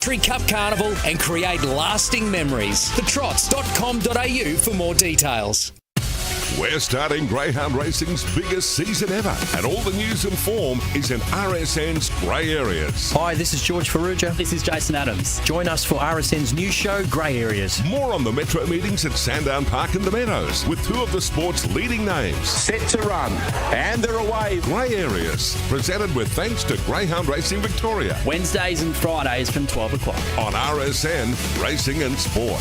Tree Cup Carnival and create lasting memories. thetrots.com.au for more details. We're starting Greyhound Racing's biggest season ever, and all the news and form is in RSN's Grey Areas. Hi, this is George Ferrugia. This is Jason Adams. Join us for RSN's new show, Grey Areas. More on the Metro meetings at Sandown Park and the Meadows, with two of the sport's leading names. Set to run, and they're away. Grey Areas, presented with thanks to Greyhound Racing Victoria. Wednesdays and Fridays from 12 o'clock. On RSN, Racing and Sport.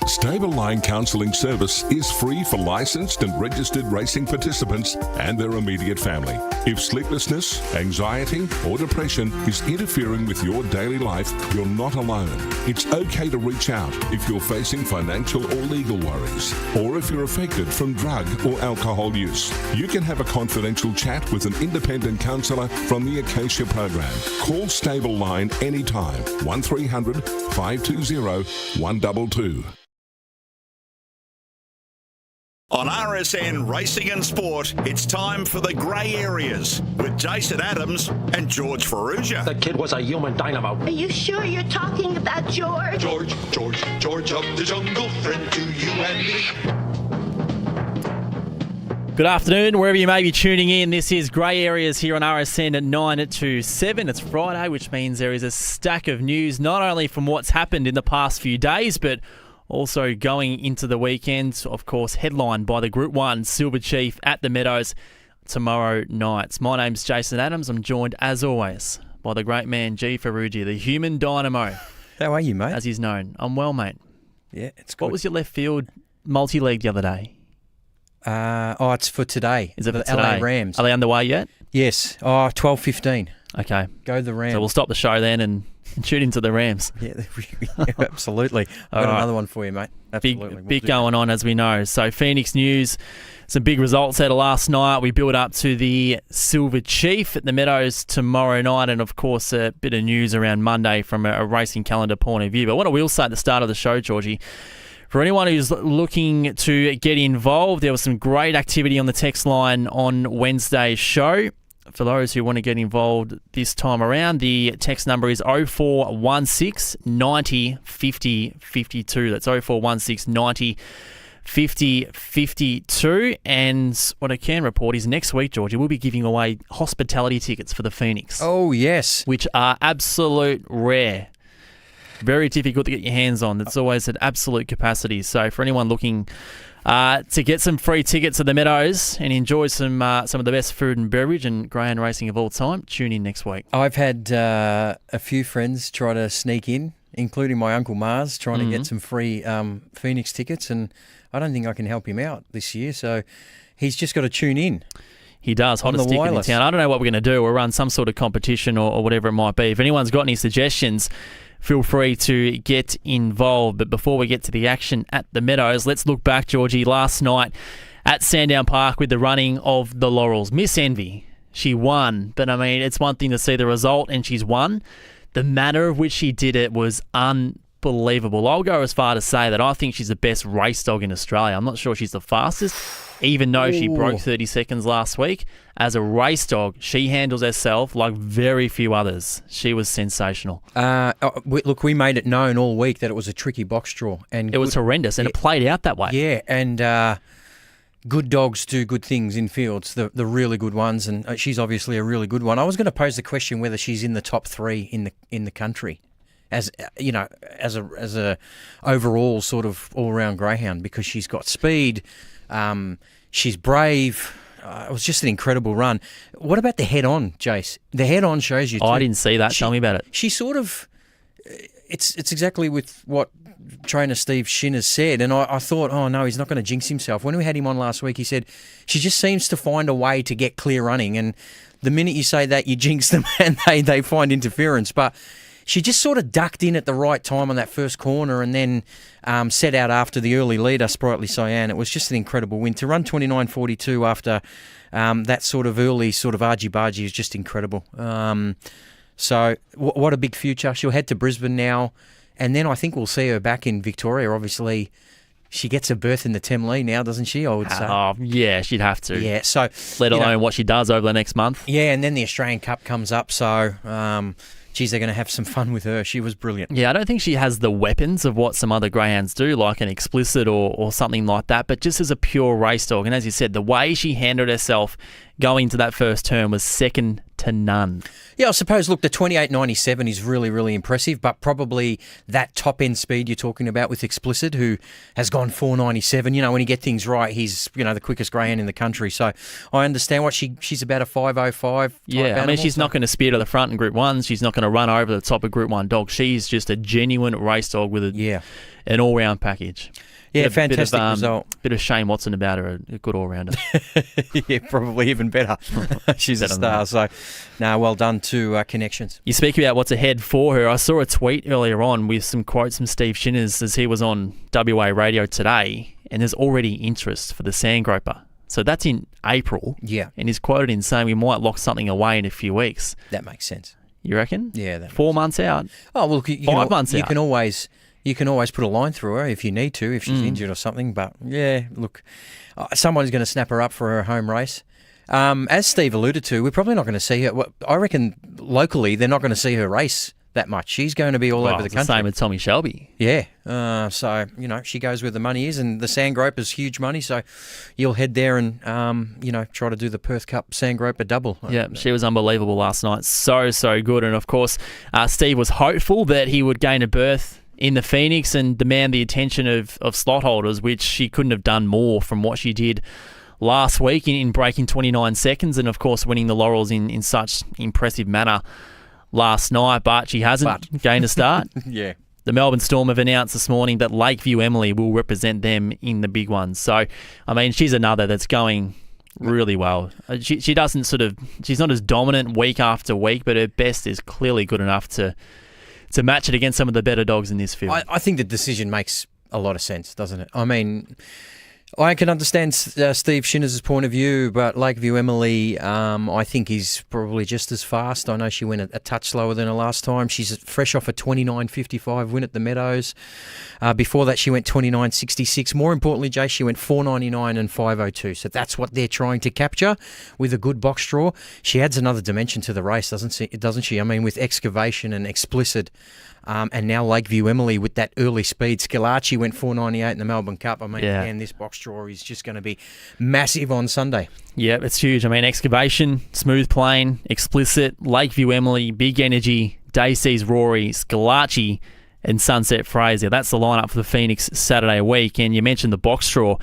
Stable Line Counselling Service is free for licensed and registered racing participants and their immediate family. If sleeplessness, anxiety or depression is interfering with your daily life, you're not alone. It's okay to reach out if you're facing financial or legal worries, or if you're affected from drug or alcohol use. You can have a confidential chat with an independent counsellor from the Acacia program. Call Stable Line anytime, 1300 520 122. On RSN Racing and Sport, it's time for the Grey Areas with Jason Adams and George Ferrugia. That kid was a human dynamo. Are you sure you're talking about George? George of the jungle, friend to you and me. Good afternoon, wherever you may be tuning in. This is Grey Areas here on RSN at 9 to 7. It's Friday, which means there is a stack of news, not only from what's happened in the past few days, but also going into the weekend, of course, headlined by the Group 1 Silver Chief at the Meadows tomorrow night. My name's Jason Adams. I'm joined, as always, by the great man, G. Ferrugia, the human dynamo. How are you, mate? As he's known. I'm well, mate. Yeah, it's good. What was your left field multi-leg the other day? It's for today. Is it for the today? LA Rams. Are they underway yet? Yes. 12:15. Okay. Go the Rams. So we'll stop the show then and tune into the Rams. Yeah, absolutely. I've got another one for you, mate. Absolutely. Big going on, as we know. So Phoenix news, some big results out of last night. We build up to the Silver Chief at the Meadows tomorrow night, and of course a bit of news around Monday from a racing calendar point of view. But what I will say at the start of the show, Georgie, for anyone who's looking to get involved, there was some great activity on the text line on Wednesday's show. For those who want to get involved this time around, the text number is 0416 90 50 52. That's 0416 90 50 52. And what I can report is next week, Georgia, we'll be giving away hospitality tickets for the Phoenix. Oh, yes. Which are absolute rare. Very difficult to get your hands on. It's always at absolute capacity. So for anyone looking to get some free tickets to the Meadows and enjoy some of the best food and beverage and greyhound racing of all time, tune in next week. I've had a few friends try to sneak in, including my Uncle Mars, trying to get some free Phoenix tickets, and I don't think I can help him out this year, so he's just got to tune in. He does. Hottest ticket in town. I don't know what we're going to do. We'll run some sort of competition or whatever it might be. If anyone's got any suggestions, feel free to get involved. But before we get to the action at the Meadows, let's look back, Georgie, last night at Sandown Park with the running of the Laurels. Miss Envy, she won. But, I mean, it's one thing to see the result and she's won. The manner of which she did it was unbelievable. I'll go as far to say that I think she's the best race dog in Australia. I'm not sure she's the fastest, even though she broke 30 seconds last week. As a race dog, she handles herself like very few others. She was sensational. Look, we made it known all week that it was a tricky box draw. And it was horrendous, and it played out that way. Yeah, and good dogs do good things in fields, the really good ones, and she's obviously a really good one. I was going to pose the question whether she's in the top 3 in the country, as you know, as a overall sort of all-round greyhound, because she's got speed, she's brave. It was just an incredible run. What about the head-on, Jace? The head-on shows you too. I didn't see that. Tell me about it. She sort of... It's exactly with what trainer Steve Shin has said, and I thought, oh, no, he's not going to jinx himself. When we had him on last week, he said, she just seems to find a way to get clear running, and the minute you say that, you jinx them and they find interference. But she just sort of ducked in at the right time on that first corner and then set out after the early leader, Sprightly Cyan. It was just an incredible win. To run 29.42 after that sort of early sort of argy-bargy is just incredible. So what a big future. She'll head to Brisbane now, and then I think we'll see her back in Victoria. Obviously, she gets a berth in the Temlee now, doesn't she, I would say? Oh, yeah, she'd have to. Yeah, so... Let alone what she does over the next month. Yeah, and then the Australian Cup comes up, so... geez, they're going to have some fun with her. She was brilliant. Yeah, I don't think she has the weapons of what some other greyhounds do, like an Explicit or something like that, but just as a pure race dog. And as you said, the way she handled herself going into that first turn was second to none. Yeah, I suppose, look, the 28.97 is really, really impressive, but probably that top-end speed you're talking about with Explicit, who has gone 4.97, when he get things right, he's, the quickest greyhound in the country. So I understand what she's about a 5.05 Yeah, animal, I mean, she's not going to spear to the front in Group 1. She's not going to run over the top of Group 1 dog. She's just a genuine race dog with an all-round package. Yeah, fantastic result. Bit of Shane Watson about her, a good all-rounder. Yeah, probably even better. She's a star. So, well done to Connections. You speak about what's ahead for her. I saw a tweet earlier on with some quotes from Steve Shinners as he was on WA Radio today, and there's already interest for the Sandgroper. So that's in April. Yeah. And he's quoted in saying we might lock something away in a few weeks. That makes sense. You reckon? Yeah. 4 months out? Oh, well, 5 months out. You can always put a line through her if you need to, if she's injured or something. But, yeah, look, someone's going to snap her up for her home race. As Steve alluded to, we're probably not going to see her. Well, I reckon locally they're not going to see her race that much. She's going to be all over the country. Same with Tommy Shelby. Yeah. So, she goes where the money is, and the Sandgroper's huge money. So you'll head there and, try to do the Perth Cup Sandgroper double. Yeah, she was unbelievable last night. So good. And, of course, Steve was hopeful that he would gain a berth in the Phoenix and demand the attention of slot holders, which she couldn't have done more from what she did last week in breaking 29 seconds and, of course, winning the laurels in such impressive manner last night. But she hasn't gained a start. Yeah. The Melbourne Storm have announced this morning that Lakeview Emily will represent them in the big ones. So, I mean, she's another that's going really well. She doesn't she's not as dominant week after week, but her best is clearly good enough to match it against some of the better dogs in this field. I think the decision makes a lot of sense, doesn't it? I mean, I can understand Steve Shinners' point of view, but Lakeview Emily, I think, is probably just as fast. I know she went a touch slower than her last time. She's fresh off a 29.55 win at the Meadows. Before that, she went 29.66. More importantly, Jay, she went 4.99 and 5.02. So that's what they're trying to capture with a good box draw. She adds another dimension to the race, doesn't she? I mean, with Excavation and Explicit, and now Lakeview Emily with that early speed. Scalacci went 4.98 in the Melbourne Cup. I mean, again, this box draw is just going to be massive on Sunday. Yeah, it's huge. I mean, Excavation, Smooth Plane, Explicit, Lakeview Emily, Big Energy, Dayseas Rory, Scalacci, and Sunset Fraser. That's the lineup for the Phoenix Saturday week. And you mentioned the box draw.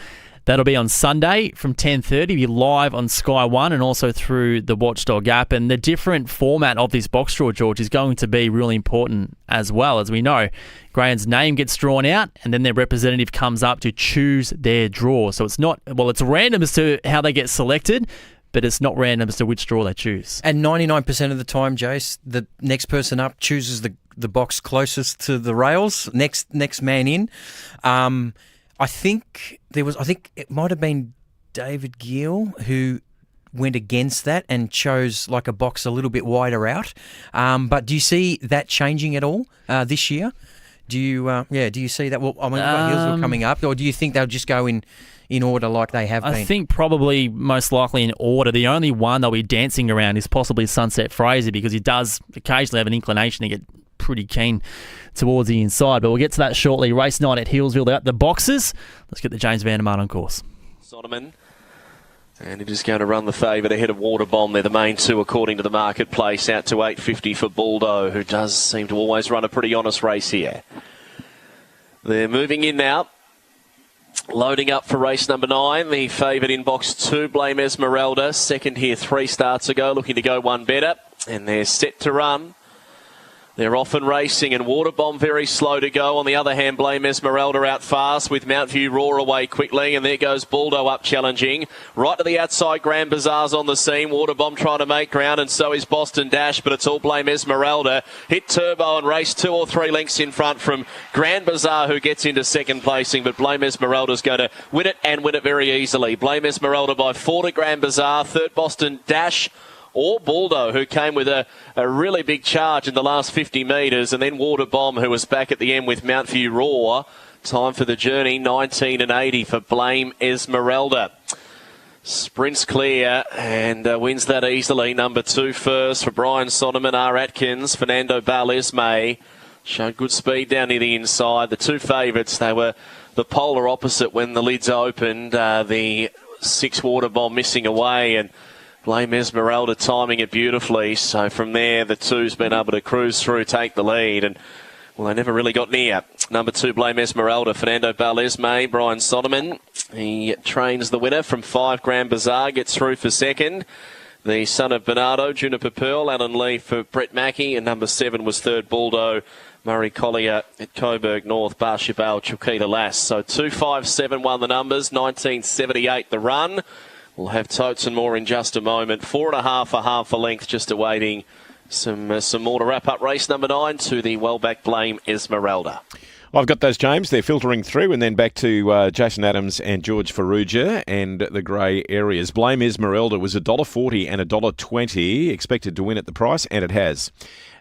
That'll be on Sunday from 10:30. Be live on Sky One and also through the Watchdog app. And the different format of this box draw, George, is going to be really important as well. As we know, greyhound's name gets drawn out and then their representative comes up to choose their draw. So it's not, it's random as to how they get selected, but it's not random as to which draw they choose. And 99% of the time, Jace, the next person up chooses the box closest to the rails, next man in. I think it might have been David Gill who went against that and chose like a box a little bit wider out. But do you see that changing at all this year? Do you see that? Well, I mean, what hills were coming up, or do you think they'll just go in order like they have been? I think probably most likely in order. The only one they'll be dancing around is possibly Sunset Fraser, because he does occasionally have an inclination to get pretty keen towards the inside. But we'll get to that shortly. Race 9 at Hillsville. They're at the boxes. Let's get the James Vandermart on course. Soderman. And it is going to run the favourite ahead of Waterbomb. They're the main two according to the marketplace. Out to 8.50 for Buldo, who does seem to always run a pretty honest race here. They're moving in now. Loading up for race number 9. The favourite in box 2, Blame Esmeralda. Second here 3 starts ago, looking to go one better. And they're set to run. They're off and racing, and Waterbomb very slow to go. On the other hand, Blame Esmeralda out fast with Mount View Roar away quickly, and there goes Buldo up challenging. Right to the outside, Grand Bazaar's on the scene. Waterbomb trying to make ground, and so is Boston Dash, but it's all Blame Esmeralda. Hit Turbo and race 2 or 3 lengths in front from Grand Bazaar, who gets into second placing, but Blame Esmeralda's going to win it, and win it very easily. Blame Esmeralda by 4 to Grand Bazaar. Third, Boston Dash or Buldo, who came with a really big charge in the last 50 metres, and then Waterbomb, who was back at the end with Mount View Roar. Time for the journey, 19.80 for Blame Esmeralda. Sprints clear and wins that easily. Number 2 first for Brian Sonneman, R. Atkins. Fernando Balesme showed good speed down near the inside. The 2 favourites, they were the polar opposite when the lids opened. The 6 Water Bomb missing away and Blame Esmeralda timing it beautifully. So from there, the 2's been able to cruise through, take the lead, and well, they never really got near. Number 2, Blame Esmeralda, Fernando Balesme, Brian Sonneman. He trains the winner from 5, Grand Bazaar, gets through for second. The son of Bernardo, Juniper Pearl, Alan Lee for Brett Mackey, and number 7 was third, Baldo, Murray Collier at Coburg North, Barshabal, Chukita Lass. So 2-5-7 won the numbers, 1978 the run. We'll have totes and more in just a moment. 4.5 a half a length, just awaiting some more to wrap up race number 9 to the well-back Blame Esmeralda. I've got those, James. They're filtering through, and then back to Jason Adams and George Farrugia and the grey areas. Blame Esmeralda was $1.40 and $1.20, expected to win at the price, and it has.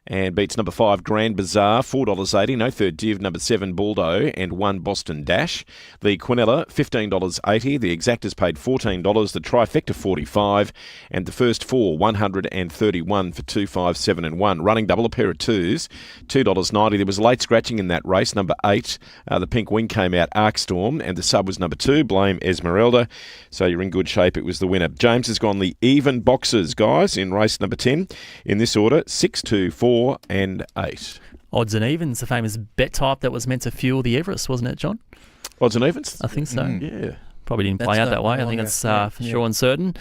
And beats number 5, Grand Bazaar, $4.80. No third div, number 7, Baldo, and 1 Boston Dash. The Quinella, $15.80. The Exactas paid $14. The Trifecta, $45. And the first 4, $131 for 2, 5, 7 and 1. Running double, a pair of 2s, $2.90. There was late scratching in that race. Number 8, the pink wing came out, Arkstorm, and the sub was number 2, Blame Esmeralda. So you're in good shape. It was the winner. James has gone the even boxes, guys, in race number 10. In this order, 6, 2, 4 and 8. Odds and evens, the famous bet type that was meant to fuel the Everest, wasn't it, John? Odds and evens? I think so. Yeah. Probably didn't play out that way. I think it's for Yeah. sure and certain.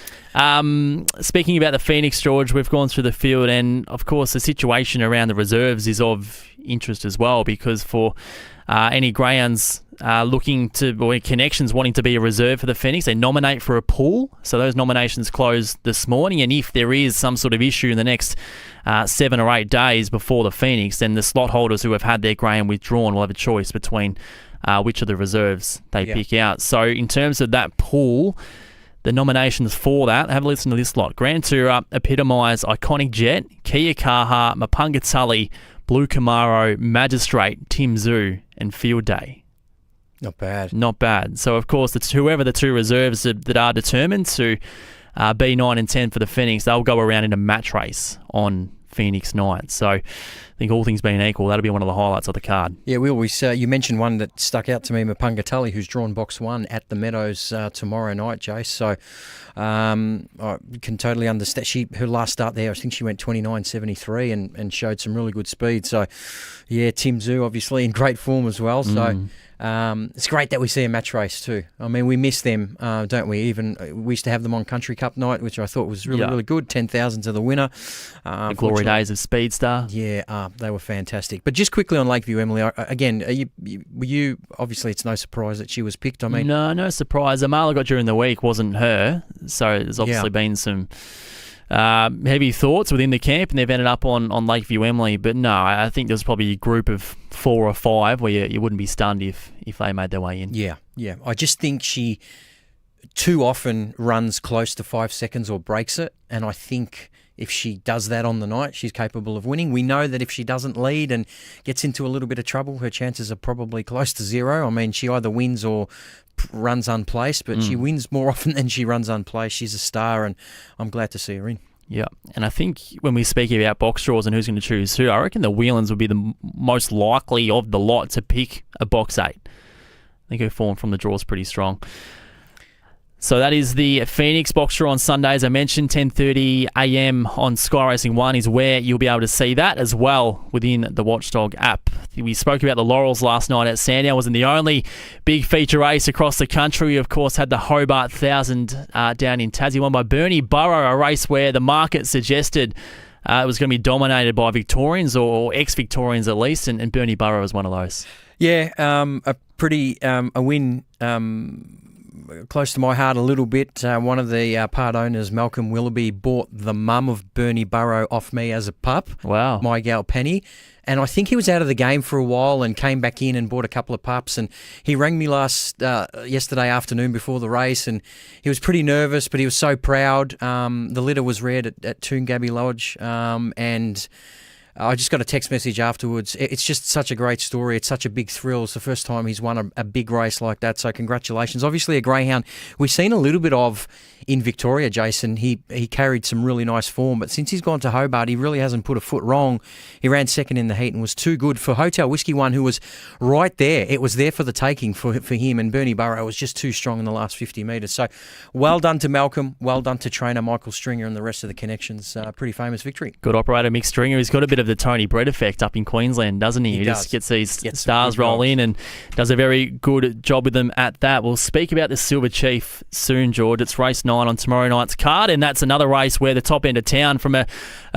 Speaking about the Phoenix, George, we've gone through the field, and of course the situation around the reserves is of interest as well, because for any greyhounds looking to, or connections wanting to be a reserve for the Phoenix, they nominate for a pool. So those nominations closed this morning, and if there is some sort of issue in the next 7 or 8 days before the Phoenix, then the slot holders who have had their greyhound withdrawn will have a choice between which of the reserves they pick out. So in terms of that pool, the nominations for that, have a listen to this lot. Grand Tour epitomise Iconic Jet, Kia Kaha, Mapunga Tully, Blue Camaro, Magistrate, Tim Zoo, and Field Day. Not bad. Not bad. So, of course, it's whoever the 2 reserves that are determined to be 9 and 10 for the Phoenix, they'll go around in a match race on Phoenix night. So I think all things being equal, that'll be one of the highlights of the card. Yeah, we always, you mentioned one that stuck out to me, Mapunga Tully, who's drawn box 1 at the Meadows tomorrow night, Jace. So I can totally understand. Her last start there, I think she went 29.73 and showed some really good speed. So, yeah, Tim Zoo obviously in great form as well. So it's great that we see a match race too. I mean, we miss them, don't we? Even we used to have them on Country Cup night, which I thought was really good. 10,000 to the winner. The glory days of Speedstar. Yeah, they were fantastic. But just quickly on Lakeview, Emily, again, were you obviously it's no surprise that she was picked. I mean, no surprise. Amala got during the week, wasn't her. So there's obviously been some heavy thoughts within the camp, and they've ended up on Lakeview Emily. But no, I think there's probably a group of 4 or 5 where you wouldn't be stunned if they made their way in. Yeah. I just think she too often runs close to 5 seconds or breaks it, and I think if she does that on the night, she's capable of winning. We know that if she doesn't lead and gets into a little bit of trouble, her chances are probably close to 0. I mean, she either wins or runs unplaced, but she wins more often than she runs unplaced. She's a star, and I'm glad to see her in. Yeah, and I think when we speak about box draws and who's going to choose who, I reckon the Whelans would be the most likely of the lot to pick a box 8. I think her form from the draw is pretty strong. So that is the Phoenix box draw on Sunday. As I mentioned, 10:30 a.m. on Sky Racing 1 is where you'll be able to see that as well within the Watchdog app. We spoke about the Laurels last night at Sandown. Wasn't the only big feature race across the country. We, of course, had the Hobart 1000 down in Tassie, won by Bernie Burrow, a race where the market suggested it was going to be dominated by Victorians or ex-Victorians at least, and Bernie Burrow was one of those. Yeah, a win close to my heart a little bit. One of the part owners, Malcolm Willoughby, bought the mum of Bernie Burrow off me as a pup. Wow. My gal Penny. And I think he was out of the game for a while and came back in and bought a couple of pups. And he rang me yesterday afternoon before the race, and he was pretty nervous, but he was so proud. The litter was reared at Toongabbie Lodge, and I just got a text message afterwards. It's just such a great story. It's such a big thrill. It's the first time he's won a big race like that. So congratulations. Obviously a greyhound we've seen a little bit of in Victoria, Jason. He carried some really nice form, but since he's gone to Hobart, he really hasn't put a foot wrong. He ran second in the heat and was too good for Hotel Whiskey One, who was right there. It was there for the taking for him, and Bernie Burrow was just too strong in the last 50 metres. So well done to Malcolm. Well done to trainer Michael Stringer and the rest of the connections. Pretty famous victory. Good operator, Mick Stringer. He's got a bit of the Tony Brett effect up in Queensland, doesn't he? He just gets these stars roll in and does a very good job with them at that. We'll speak about the Silver Chief soon, George. It's race 9 on tomorrow night's card, and that's another race where the top end of town from a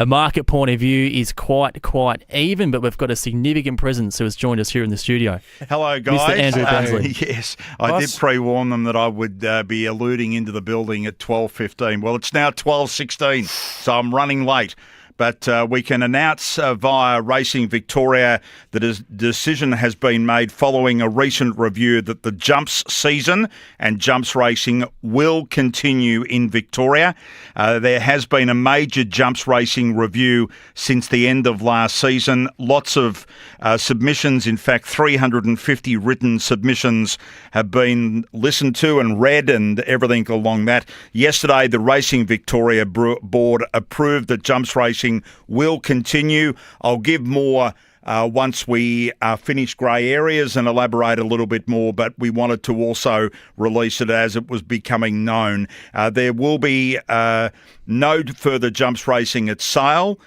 market point of view is quite even, but we've got a significant presence who has joined us here in the studio. Hello, guys. Mr. Andrew Bensley. Yes, I did pre-warn them that I would be alluding into the building at 12:15. Well, it's now 12:16, so I'm running late. But we can announce via Racing Victoria that a decision has been made following a recent review that the jumps season and jumps racing will continue in Victoria. There has been a major jumps racing review since the end of last season. Lots of submissions, in fact 350 written submissions have been listened to and read and everything along that. Yesterday the Racing Victoria board approved that jumps racing will continue. I'll give more once we finish grey areas and elaborate a little bit more, but we wanted to also release it as it was becoming known. There will be no further jumps racing at Sale.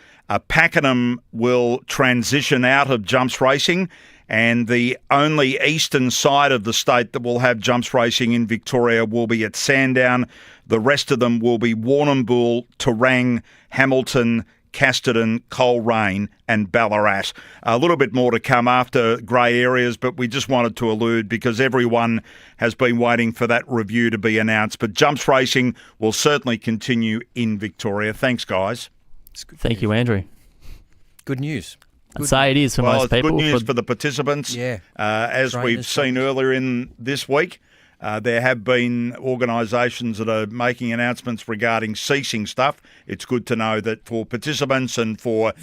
Pakenham will transition out of jumps racing, and the only eastern side of the state that will have jumps racing in Victoria will be at Sandown. The rest of them will be Warrnambool, Terang, Hamilton, Casterton, Coleraine and Ballarat. A little bit more to come after grey areas, but we just wanted to allude because everyone has been waiting for that review to be announced. But jumps racing will certainly continue in Victoria. Thanks, guys. Thank you, Andrew. Good news. I'd say it is for most people. Good news for the participants. Yeah. As we've seen earlier in this week, there have been organisations that are making announcements regarding ceasing stuff. It's good to know that for participants and for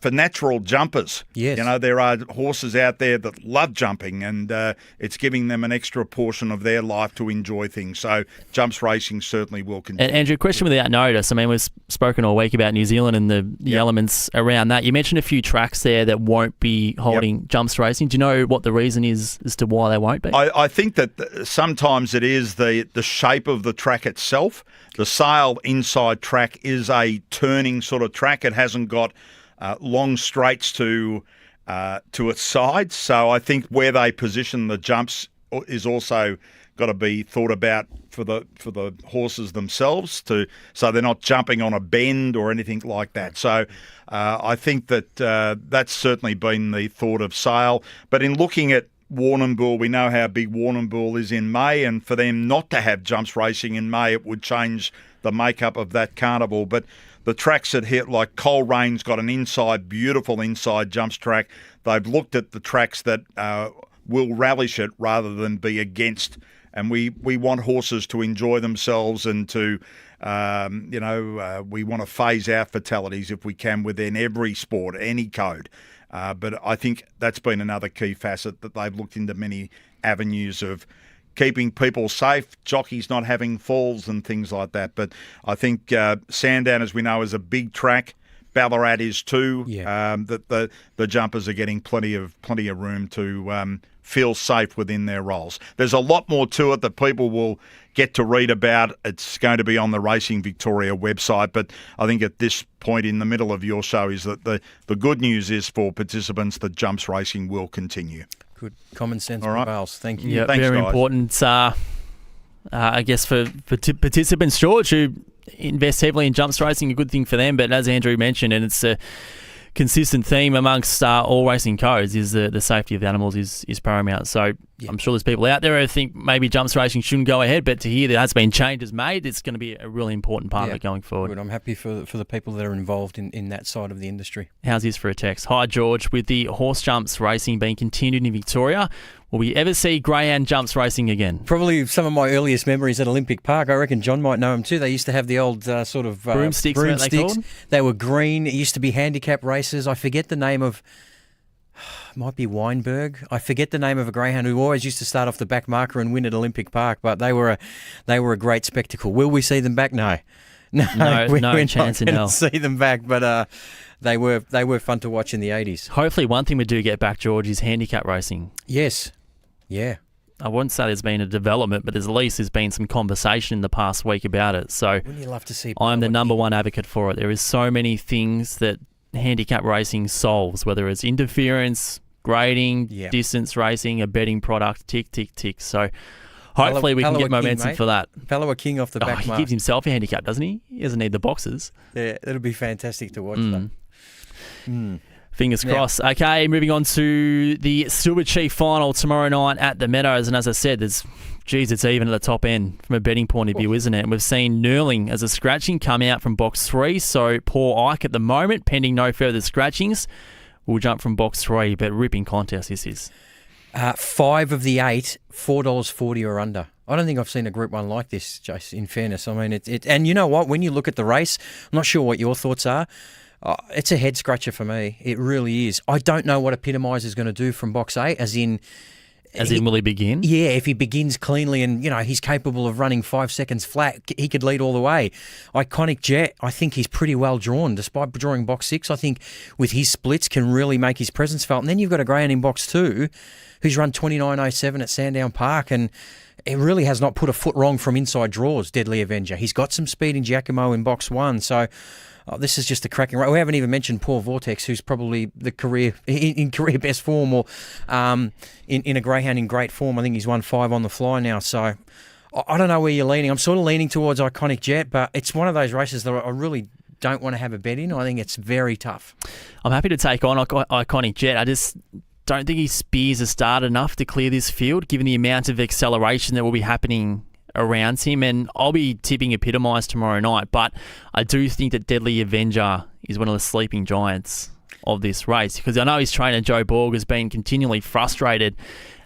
natural jumpers, there are horses out there that love jumping, and it's giving them an extra portion of their life to enjoy things. So jumps racing certainly will continue. And Andrew, question without notice. I mean, we've spoken all week about New Zealand and the elements around that. You mentioned a few tracks there that won't be holding jumps racing. Do you know what the reason is as to why they won't be? I think that sometimes it is the shape of the track itself. The Sale inside track is a turning sort of track. It hasn't got long straights to its sides. So I think where they position the jumps is also got to be thought about for the horses themselves, so they're not jumping on a bend or anything like that. So I think that that's certainly been the thought of Sale. But in looking at Warrnambool, we know how big Warrnambool is in May, and for them not to have jumps racing in May, it would change the makeup of that carnival. But the tracks that hit, like Colerane's got an beautiful inside jumps track. They've looked at the tracks that will relish it rather than be against. And we want horses to enjoy themselves and to, we want to phase out fatalities if we can within every sport, any code. But I think that's been another key facet, that they've looked into many avenues of keeping people safe, jockeys not having falls and things like that. But I think Sandown, as we know, is a big track. Ballarat is too. That the jumpers are getting plenty of room to feel safe within their roles. There's a lot more to it that people will get to read about. It's going to be on the Racing Victoria website, but I think at this point in the middle of your show is that the good news is for participants that jumps racing will continue. Good common sense, Wales. Thank you. Yeah, thanks, very guys. Important, I guess, for participants, George, who invest heavily in jumps racing, a good thing for them. But as Andrew mentioned, and it's a consistent theme amongst all racing codes, is the safety of the animals is paramount. So I'm sure there's people out there who think maybe jumps racing shouldn't go ahead, but to hear there has been changes made, it's going to be a really important part of it going forward. Good. I'm happy for the people that are involved in that side of the industry. How's this for a text? Hi, George. With the horse jumps racing being continued in Victoria, Will we ever see greyhound jumps racing again? Probably some of my earliest memories at Olympic Park. I reckon John might know them too. They used to have the old sort of broomsticks. They were green. It used to be handicap races. I forget the name of. Might be Weinberg. I forget the name of a greyhound who always used to start off the back marker and win at Olympic Park. But they were a great spectacle. Will we see them back? No, no chance in hell. See them back, but they were fun to watch in the 80s. Hopefully, one thing we do get back, George, is handicap racing. Yes. Yeah. I wouldn't say there's been a development, but at least there's been some conversation in the past week about it. So wouldn't you love to see? I'm the number one advocate for it. There is so many things that handicap racing solves, whether it's interference, grading, distance racing, a betting product, tick, tick, tick. So hopefully we can get momentum for that. Fellow King off the back He mark. gives himself a handicap, doesn't he? He doesn't need the boxes. Yeah, it'll be fantastic to watch that. Fingers crossed. Okay, moving on to the Silver Chief final tomorrow night at the Meadows. And as I said, it's even at the top end from a betting point of view, isn't it? And we've seen Nerling as a scratching come out from box 3. So poor Ike at the moment, pending no further scratchings, will jump from box 3. But ripping contest this is. 5 of the 8, $4.40 or under. I don't think I've seen a Group 1 like this, Jace, in fairness. I mean, and you know what? When you look at the race, I'm not sure what your thoughts are. It's a head scratcher for me. It really is. I don't know what Epitomise is going to do from box 8, as in will he begin? Yeah, if he begins cleanly and, he's capable of running 5 seconds flat, he could lead all the way. Iconic Jet, I think he's pretty well drawn. Despite drawing box 6, I think with his splits can really make his presence felt. And then you've got a greyhound in box 2 who's run 29.07 at Sandown Park and it really has not put a foot wrong from inside draws, Deadly Avenger. He's got some speed in Giacomo in box 1, so this is just a cracking race. We haven't even mentioned Poor Vortex, who's probably the career best form, or in a greyhound in great form. I think he's won 5 on the fly now. So I don't know where you're leaning. I'm sort of leaning towards Iconic Jet, but it's one of those races that I really don't want to have a bet in. I think it's very tough. I'm happy to take on Iconic Jet. I just don't think his spears are started enough to clear this field, given the amount of acceleration that will be happening around him. And I'll be tipping Epitomise tomorrow night, but I do think that Deadly Avenger is one of the sleeping giants of this race, because I know his trainer Joe Borg has been continually frustrated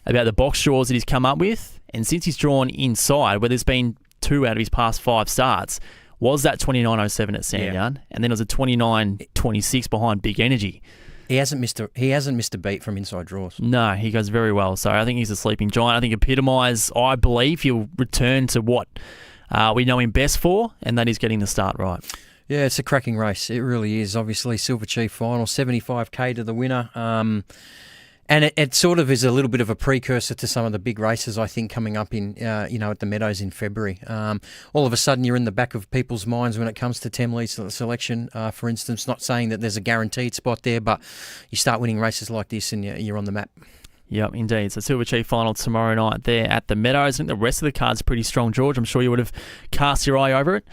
about the box draws that he's come up with, and since he's drawn inside, where there's been 2 out of his past 5 starts, was that 29.07 at Sandown, and then it was a 29.26 behind Big Energy. He hasn't missed a beat from inside draws. No, he goes very well. So I think he's a sleeping giant. I think Epitomise, I believe he'll return to what we know him best for, and that is getting the start right. Yeah, it's a cracking race. It really is. Obviously, Silver Chief final, $75,000 to the winner. And it sort of is a little bit of a precursor to some of the big races, I think, coming up in, at the Meadows in February. All of a sudden, you're in the back of people's minds when it comes to Temley's selection, for instance. Not saying that there's a guaranteed spot there, but you start winning races like this and you're on the map. Yep, indeed. So Silver Chief final tomorrow night there at the Meadows. I think the rest of the card's pretty strong, George. I'm sure you would have cast your eye over it.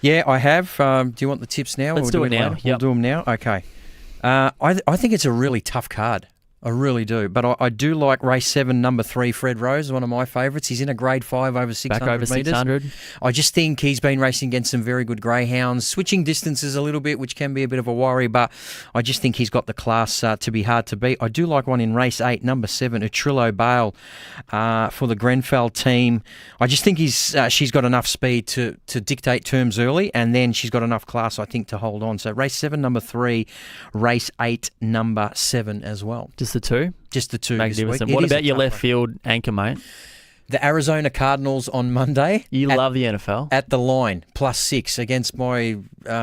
Yeah, I have. Do you want the tips now? Let's do it now. Yep. We'll do them now. Okay. I think it's a really tough card. I really do. But I do like race 7, number 3, Fred Rose, one of my favourites. He's in a grade 5 over 600 Back over metres. 600. I just think he's been racing against some very good greyhounds, switching distances a little bit, which can be a bit of a worry, but I just think he's got the class to be hard to beat. I do like one in race 8, number 7, Utrillo Bale, for the Grenfell team. I just think she's got enough speed to dictate terms early, and then she's got enough class, I think, to hold on. So race 7, number 3, race 8, number 7 as well. Just the 2? Just the 2 this week. What about your left field anchor, mate? The Arizona Cardinals on Monday. You love the NFL. At the line, +6 against my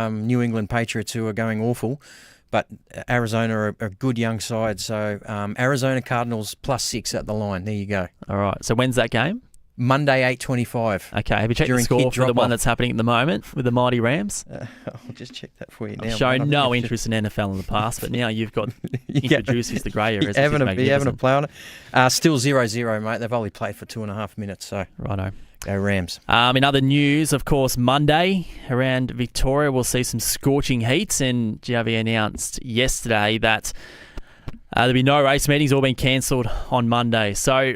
New England Patriots, who are going awful. But Arizona are a good young side. So Arizona Cardinals +6 at the line. There you go. All right. So when's that game? Monday, 8:25. Okay. Have you checked the score for the one that's happening at the moment with the Mighty Rams? I'll just check that for you now. I've shown no interest in NFL in the past, but now you've got introduced the grey areas. You're having a play on it. Still 0-0, mate. They've only played for 2.5 minutes. So righto. Go Rams. In other news, of course, Monday around Victoria, we'll see some scorching heats, and GRV announced yesterday that there'll be no race meetings, all been cancelled on Monday. So,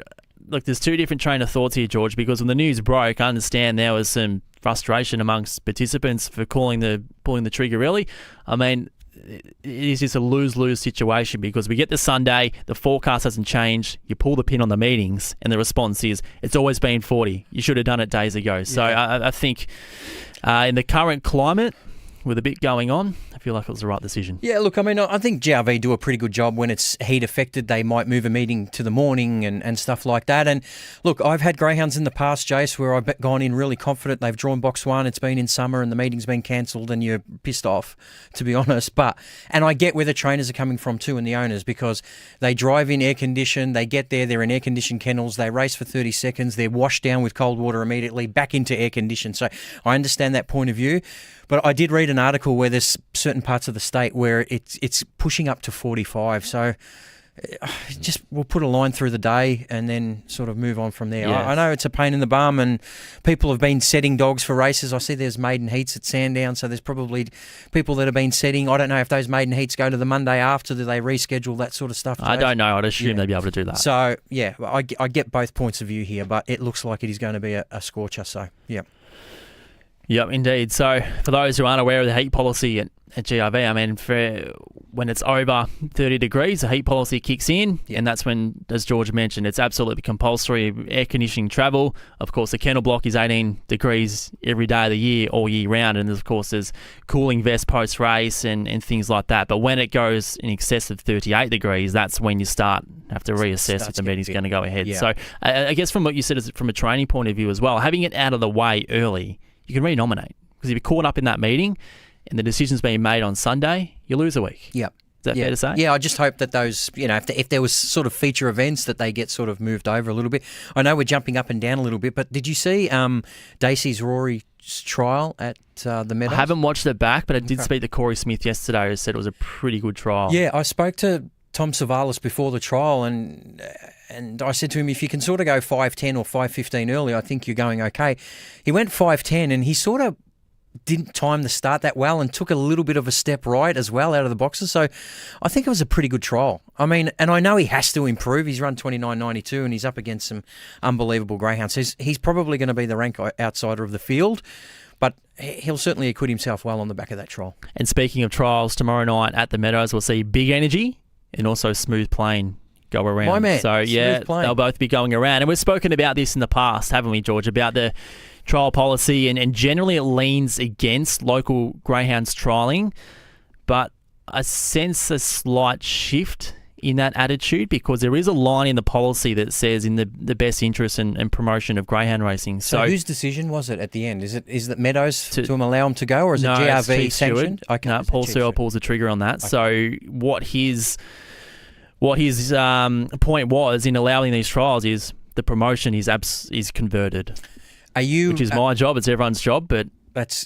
look, there's 2 different train of thoughts here, George, because when the news broke, I understand there was some frustration amongst participants for pulling the trigger early. I mean, it is just a lose-lose situation because we get to Sunday, the forecast hasn't changed, you pull the pin on the meetings, and the response is, it's always been 40. You should have done it days ago. So I think in the current climate, with a bit going on, I feel like it was the right decision. Yeah, look, I mean, I think GRV do a pretty good job when it's heat affected. They might move a meeting to the morning and stuff like that. And look, I've had greyhounds in the past, Jace, where I've gone in really confident. They've drawn box one. It's been in summer and the meeting's been cancelled and you're pissed off, to be honest. And I get where the trainers are coming from too and the owners, because they drive in air conditioned. They get there, they're in air conditioned kennels. They race for 30 seconds. They're washed down with cold water immediately, back into air conditioned. So I understand that point of view. But I did read an article where there's certain parts of the state where it's pushing up to 45. So just we'll put a line through the day and then sort of move on from there. Yes. I know it's a pain in the bum and people have been setting dogs for races. I see there's maiden heats at Sandown, so there's probably people that have been setting. I don't know if those maiden heats go to the Monday after. Do they reschedule that sort of stuff? I don't know. I'd assume they'd be able to do that. So, yeah, I get both points of view here, but it looks like it is going to be a scorcher. So, yeah. Yep, indeed. So for those who aren't aware of the heat policy at GRV, I mean, when it's over 30 degrees, the heat policy kicks in, and that's when, as George mentioned, it's absolutely compulsory air conditioning travel. Of course, the kennel block is 18 degrees every day of the year, all year round, and of course there's cooling vest post-race and things like that. But when it goes in excess of 38 degrees, that's when you have to reassess if the meeting's going to go ahead. Yeah. So I guess from what you said, from a training point of view as well, having it out of the way early, you can re-nominate. Because if you're caught up in that meeting and the decision's being made on Sunday, you lose a week. Yep. Is that fair to say? Yeah, I just hope that those, if there was sort of feature events that they get sort of moved over a little bit. I know we're jumping up and down a little bit, but did you see Dacey's Rory's trial at the Meadows? I haven't watched it back, but I did speak to Corey Smith yesterday who said it was a pretty good trial. Yeah, I spoke to Tom Savalas before the trial and I said to him, if you can sort of go 5:10 or 5:15 early, I think you're going okay. He went 5:10 and he sort of didn't time the start that well and took a little bit of a step right as well out of the boxes. So I think it was a pretty good trial. I mean, and I know he has to improve. He's run 29.92 and he's up against some unbelievable greyhounds. He's probably going to be the rank outsider of the field, but he'll certainly acquit himself well on the back of that trial. And speaking of trials, tomorrow night at the Meadows, we'll see Big Energy and also Smooth Plane go around. My man, so yeah, they'll both be going around. And we've spoken about this in the past, haven't we, George, about the trial policy, and generally it leans against local greyhounds trialling, but I sense a slight shift in that attitude because there is a line in the policy that says in the best interest and promotion of greyhound racing. So whose decision was it at the end? Is it Meadows to Allow him to go, or is it GRV sanctioned? Okay, no, Paul Searle pulls the trigger on that. Okay. So what his point was in allowing these trials is the promotion is converted. Which is my job. It's everyone's job, but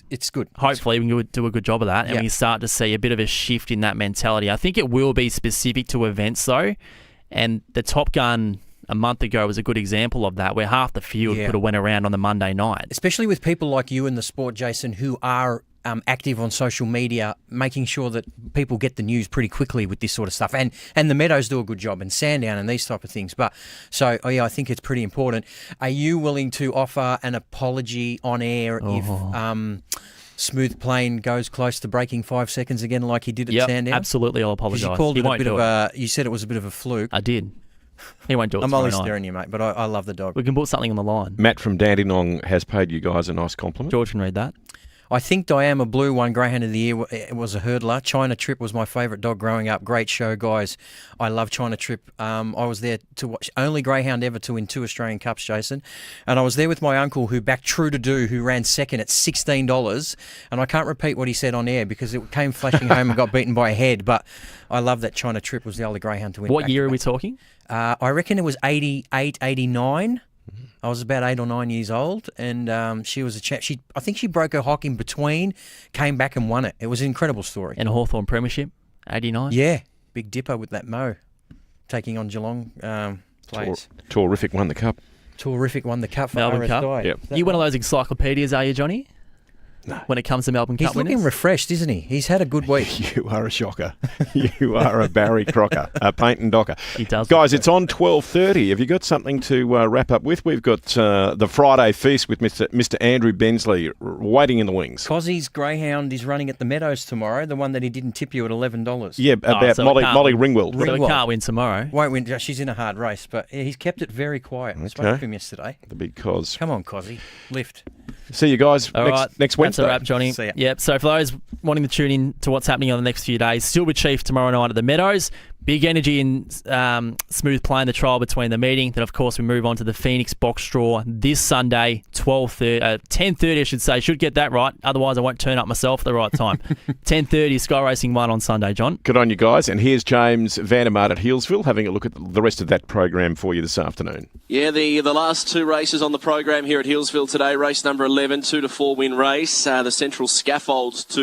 it's good. Hopefully, we can do a good job of that, and we start to see a bit of a shift in that mentality. I think it will be specific to events, though, and the Top Gun a month ago was a good example of that, where half the field could have went around on the Monday night. Especially with people like you in the sport, Jason, who are active on social media, making sure that people get the news pretty quickly with this sort of stuff. And the Meadows do a good job, and Sandown and these type of things. But so, I think it's pretty important. Are you willing to offer an apology on air if Smooth Plane goes close to breaking 5 seconds again like he did at Sandown? Absolutely, I'll apologise. You called it a bit of you said it was a bit of a fluke. I did. He won't do it. I'm only staring you, mate, but I love the dog. We can put something on the line. Matt from Dandenong has paid you guys a nice compliment. George can read that. I think Diana Blue won Greyhound of the Year. It was a hurdler. China Trip was my favourite dog growing up. Great show, guys. I love China Trip. I was there to watch, only greyhound ever to win 2 Australian Cups, Jason. And I was there with my uncle who backed True to Do, who ran second at $16. And I can't repeat what he said on air because it came flashing home and got beaten by a head. But I love that China Trip was the only greyhound to win. What year are we talking? I reckon it was 88, 89. I was about 8 or 9 years old, and she was a champ. I think she broke her hock in between, came back and won it. It was an incredible story. And a Hawthorn Premiership, 89? Yeah, Big Dipper with that Mo, taking on Geelong players. Terrific won the cup. Terrific won the cup for Melbourne RSI. Cup. Yep. You one of those encyclopedias, are you, Johnny? when it comes to Melbourne He's Cup looking winners. refreshed, isn't he? He's had a good week. You are a shocker. You are a Barry Crocker, a paint and docker. He does. Guys, it's on 12:30. Have you got something to wrap up with? We've got the Friday feast with Mr. Andrew Bensley waiting in the wings. Cozzie's greyhound is running at the Meadows tomorrow, the one that he didn't tip you at $11. Yeah, about so Molly Ringwald. So we can't win tomorrow. Won't win. She's in a hard race, but he's kept it very quiet. I spoke to him yesterday. The big cos. Come on, Cozzie. Lift. See you guys All right. next Wednesday. That's a wrap, Johnny. See ya. Yep. So for those wanting to tune in to what's happening on the next few days, Silver Chief tomorrow night at the Meadows. Big energy and smooth play in the trial between the meeting. Then, of course, we move on to the Phoenix Box Draw this Sunday, 10:30, I should say. Should get that right. Otherwise, I won't turn up myself at the right time. 10:30, Sky Racing 1 on Sunday, John. Good on you guys. And here's James Vandermaat at Healesville having a look at the rest of that program for you this afternoon. Yeah, the last two races on the program here at Healesville today. Race number 11, 2 to 4 win race. The Central Scaffolds to